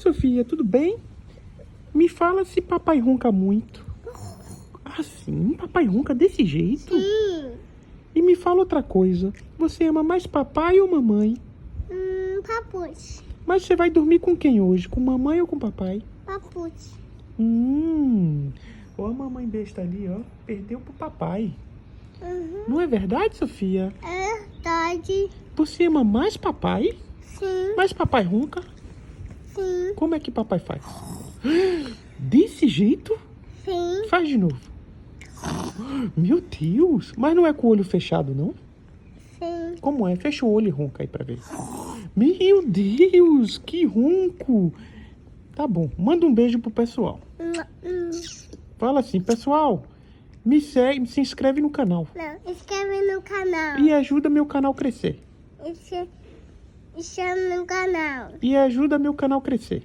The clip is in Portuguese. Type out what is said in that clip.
Sofia, tudo bem? Me fala se papai ronca muito. Ah, sim? Papai ronca desse jeito? Sim. E me fala outra coisa. Você ama mais papai ou mamãe? Papute. Mas você vai dormir com quem hoje? Com mamãe ou com papai? Papute. Ó, a mamãe besta ali, ó. Perdeu pro papai. Uhum. Não é verdade, Sofia? É verdade. Você ama mais papai? Sim. Mas papai ronca? Sim. Como é que papai faz? Desse jeito? Sim. Faz de novo. Meu Deus! Mas não é com o olho fechado, não? Sim. Como é? Fecha o olho e ronca aí pra ver. Meu Deus! Que ronco! Tá bom, manda um beijo pro pessoal. Fala assim, pessoal, me segue, se inscreve no canal. Não, inscreve no canal. E ajuda meu canal a crescer. Inscreve no canal. E ajuda meu canal a crescer.